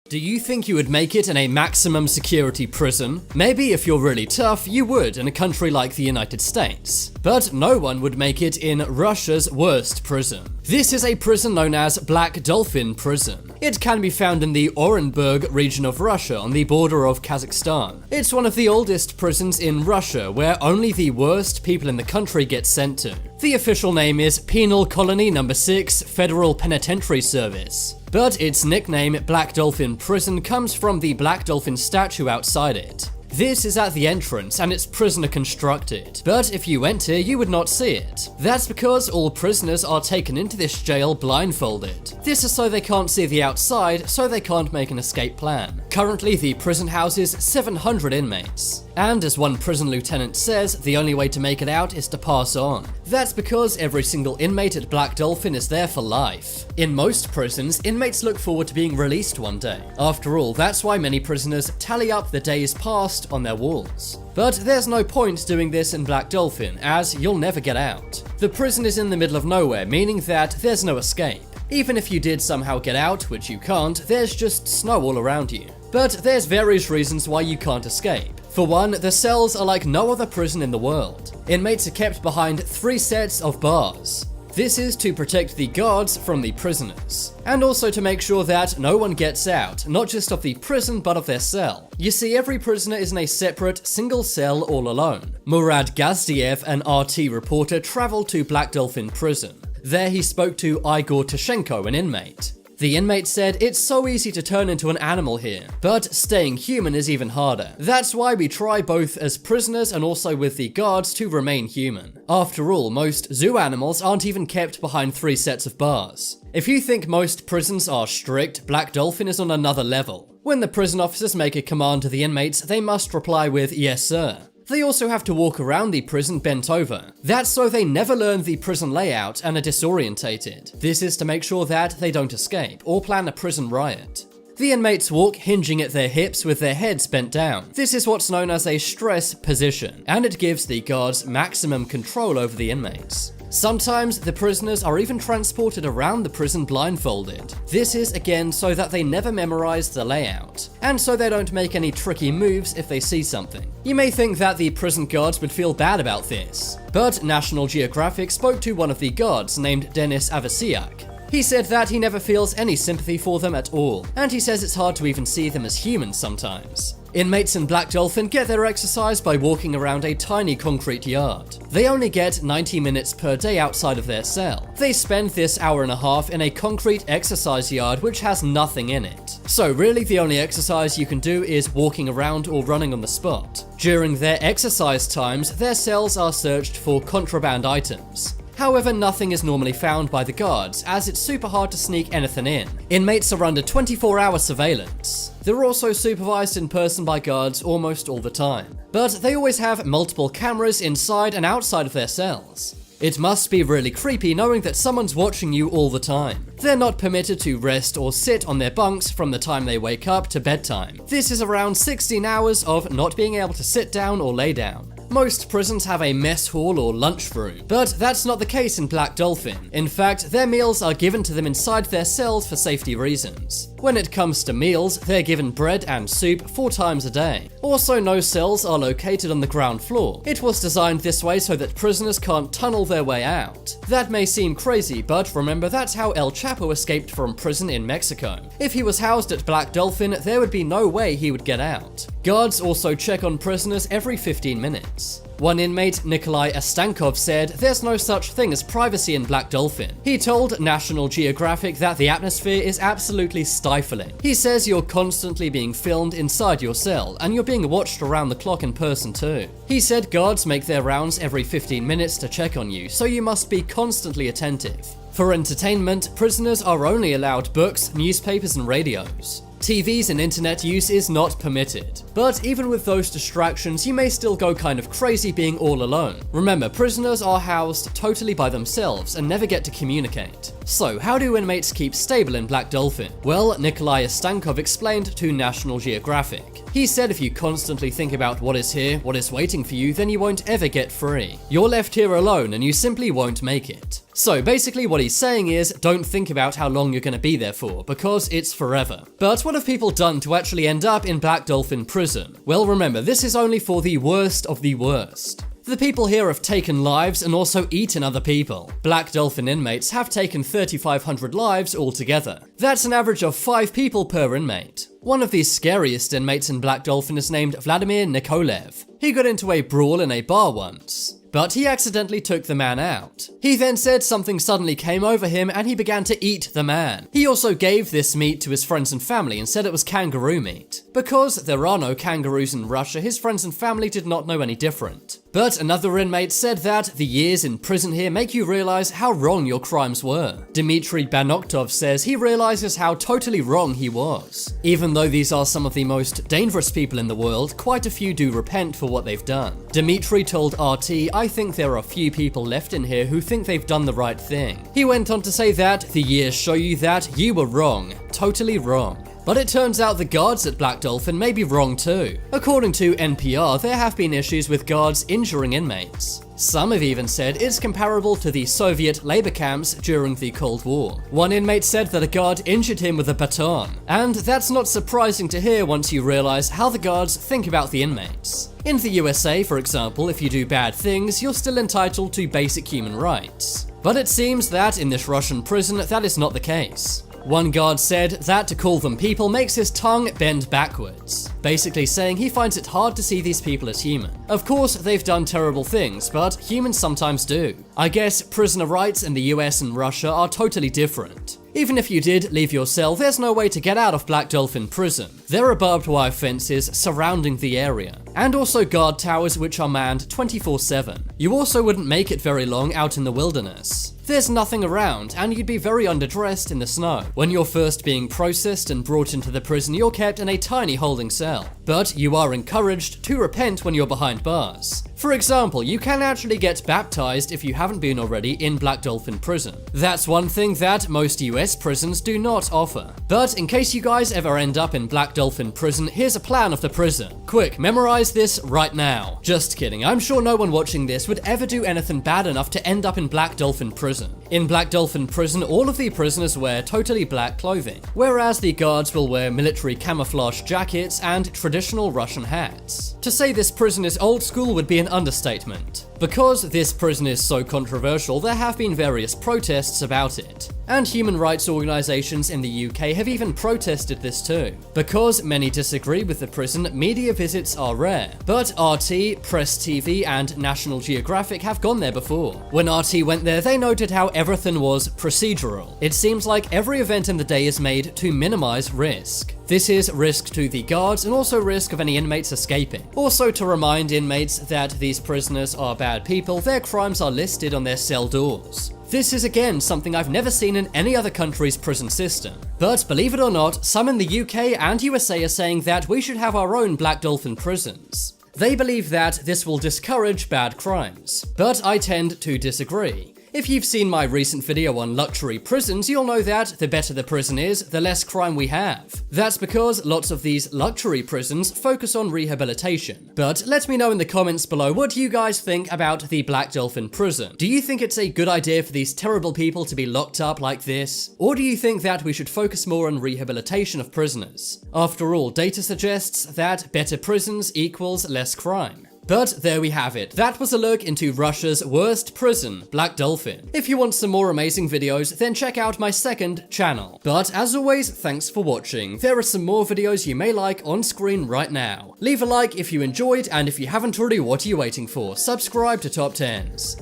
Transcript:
Do you think you would make it in a maximum security prison? Maybe if you're really tough, you would in a country like the United States. But no one would make it in Russia's worst prison. This is a prison known as Black Dolphin prison. It can be found in the Orenburg region of Russia on the border of Kazakhstan. It's one of the oldest prisons in Russia where only the worst people in the country get sent to. The official name is Penal Colony No. 6 Federal Penitentiary Service. But its nickname, Black Dolphin Prison, comes from the Black Dolphin statue outside it. This is at the entrance and it's prisoner constructed, but if you went here you would not see it. That's because all prisoners are taken into this jail blindfolded. This is so they can't see the outside, so they can't make an escape plan. Currently the prison houses 700 inmates. And as one prison lieutenant says, the only way to make it out is to pass on. That's because every single inmate at Black Dolphin is there for life. In most prisons, inmates look forward to being released one day. After all, that's why many prisoners tally up the days past on their walls. But there's no point doing this in Black Dolphin, as you'll never get out. The prison is in the middle of nowhere, meaning that there's no escape. Even if you did somehow get out, which you can't, there's just snow all around you. But there's various reasons why you can't escape. For one, the cells are like no other prison in the world. Inmates are kept behind 3 sets of bars. This is to protect the guards from the prisoners, and also to make sure that no one gets out, not just of the prison but of their cell. You see, every prisoner is in a separate, single cell all alone. Murad Gazdiev, an RT reporter, traveled to Black Dolphin prison. There he spoke to Igor Tashenko, an inmate. The inmate said, "It's so easy to turn into an animal here, but staying human is even harder. That's why we try both as prisoners and also with the guards to remain human. After all, most zoo animals aren't even kept behind 3 sets of bars." If you think most prisons are strict, Black Dolphin is on another level. When the prison officers make a command to the inmates, they must reply with "yes sir." They also have to walk around the prison bent over. That's so they never learn the prison layout and are disorientated. This is to make sure that they don't escape or plan a prison riot. The inmates walk hinging at their hips with their heads bent down. This is what's known as a stress position, and it gives the guards maximum control over the inmates. Sometimes the prisoners are even transported around the prison blindfolded. This is again so that they never memorize the layout, and so they don't make any tricky moves if they see something. You may think that the prison guards would feel bad about this, but National Geographic spoke to one of the guards named Denis Avasiak. He said that he never feels any sympathy for them at all, and he says it's hard to even see them as humans sometimes. Inmates in Black Dolphin get their exercise by walking around a tiny concrete yard. They only get 90 minutes per day outside of their cell. They spend this hour and a half in a concrete exercise yard which has nothing in it. So really the only exercise you can do is walking around or running on the spot. During their exercise times, their cells are searched for contraband items. However, nothing is normally found by the guards, as it's super hard to sneak anything in. Inmates are under 24-hour surveillance. They're also supervised in person by guards almost all the time. But they always have multiple cameras inside and outside of their cells. It must be really creepy knowing that someone's watching you all the time. They're not permitted to rest or sit on their bunks from the time they wake up to bedtime. This is around 16 hours of not being able to sit down or lay down. Most prisons have a mess hall or lunchroom, but that's not the case in Black Dolphin. In fact, their meals are given to them inside their cells for safety reasons. When it comes to meals, they're given bread and soup 4 times a day. Also, no cells are located on the ground floor. It was designed this way so that prisoners can't tunnel their way out. That may seem crazy, but remember that's how El Chapo escaped from prison in Mexico. If he was housed at Black Dolphin, there would be no way he would get out. Guards also check on prisoners every 15 minutes. One inmate, Nikolai Ostankov, said there's no such thing as privacy in Black Dolphin. He told National Geographic that the atmosphere is absolutely stifling. He says you're constantly being filmed inside your cell, and you're being watched around the clock in person too. He said guards make their rounds every 15 minutes to check on you, so you must be constantly attentive. For entertainment, prisoners are only allowed books, newspapers, and radios. TVs and internet use is not permitted. But even with those distractions, you may still go kind of crazy being all alone. Remember, prisoners are housed totally by themselves and never get to communicate. So how do inmates keep stable in Black Dolphin? Well, Nikolai Ostankov explained to National Geographic. He said if you constantly think about what is here, what is waiting for you, then you won't ever get free. You're left here alone and you simply won't make it. So basically what he's saying is, don't think about how long you're going to be there for, because it's forever. But what have people done to actually end up in Black Dolphin prison? Well, remember, this is only for the worst of the worst. The people here have taken lives and also eaten other people. Black Dolphin inmates have taken 3,500 lives altogether. That's an average of 5 people per inmate. One of the scariest inmates in Black Dolphin is named Vladimir Nikolev. He got into a brawl in a bar once, but he accidentally took the man out. He then said something suddenly came over him and he began to eat the man. He also gave this meat to his friends and family and said it was kangaroo meat. Because there are no kangaroos in Russia, his friends and family did not know any different. But another inmate said that the years in prison here make you realize how wrong your crimes were. Dmitry Banoktov says he realizes how totally wrong he was. Even though these are some of the most dangerous people in the world, quite a few do repent for what they've done. Dmitry told RT, "I think there are few people left in here who think they've done the right thing." He went on to say that the years show you that you were wrong, totally wrong. But it turns out the guards at Black Dolphin may be wrong too. According to NPR, there have been issues with guards injuring inmates. Some have even said it's comparable to the Soviet labor camps during the Cold War. One inmate said that a guard injured him with a baton. And that's not surprising to hear once you realize how the guards think about the inmates. In the USA, for example, if you do bad things, you're still entitled to basic human rights. But it seems that in this Russian prison, that is not the case. One guard said that to call them people makes his tongue bend backwards, basically saying he finds it hard to see these people as human. Of course, they've done terrible things, but humans sometimes do. I guess prisoner rights in the US and Russia are totally different. Even if you did leave your cell, there's no way to get out of Black Dolphin prison. There are barbed wire fences surrounding the area, and also guard towers which are manned 24/7. You also wouldn't make it very long out in the wilderness. There's nothing around, and you'd be very underdressed in the snow. When you're first being processed and brought into the prison, you're kept in a tiny holding cell. But you are encouraged to repent when you're behind bars. For example, you can actually get baptized if you haven't been already in Black Dolphin prison. That's one thing that most US prisons do not offer. But in case you guys ever end up in Black Dolphin prison, here's a plan of the prison. Quick, memorize this right now. Just kidding, I'm sure no one watching this would ever do anything bad enough to end up in Black Dolphin prison. In Black Dolphin prison, all of the prisoners wear totally black clothing, whereas the guards will wear military camouflage jackets and traditional Russian hats. To say this prison is old school would be an understatement. Because this prison is so controversial, there have been various protests about it. And human rights organizations in the UK have even protested this too. Because many disagree with the prison, media visits are rare. But RT, Press TV, and National Geographic have gone there before. When RT went there, they noted how everything was procedural. It seems like every event in the day is made to minimize risk. This is risk to the guards and also risk of any inmates escaping. Also to remind inmates that these prisoners are bad people, their crimes are listed on their cell doors. This is again something I've never seen in any other country's prison system. But believe it or not, some in the UK and USA are saying that we should have our own Black Dolphin prisons. They believe that this will discourage bad crimes. But I tend to disagree. If you've seen my recent video on luxury prisons, you'll know that the better the prison is, the less crime we have. That's because lots of these luxury prisons focus on rehabilitation. But let me know in the comments below, what do you guys think about the Black Dolphin prison? Do you think it's a good idea for these terrible people to be locked up like this? Or do you think that we should focus more on rehabilitation of prisoners? After all, data suggests that better prisons equals less crime. But there we have it. That was a look into Russia's worst prison, Black Dolphin. If you want some more amazing videos, then check out my second channel. But as always, thanks for watching. There are some more videos you may like on screen right now. Leave a like if you enjoyed, and if you haven't already, what are you waiting for? Subscribe to Top 10s.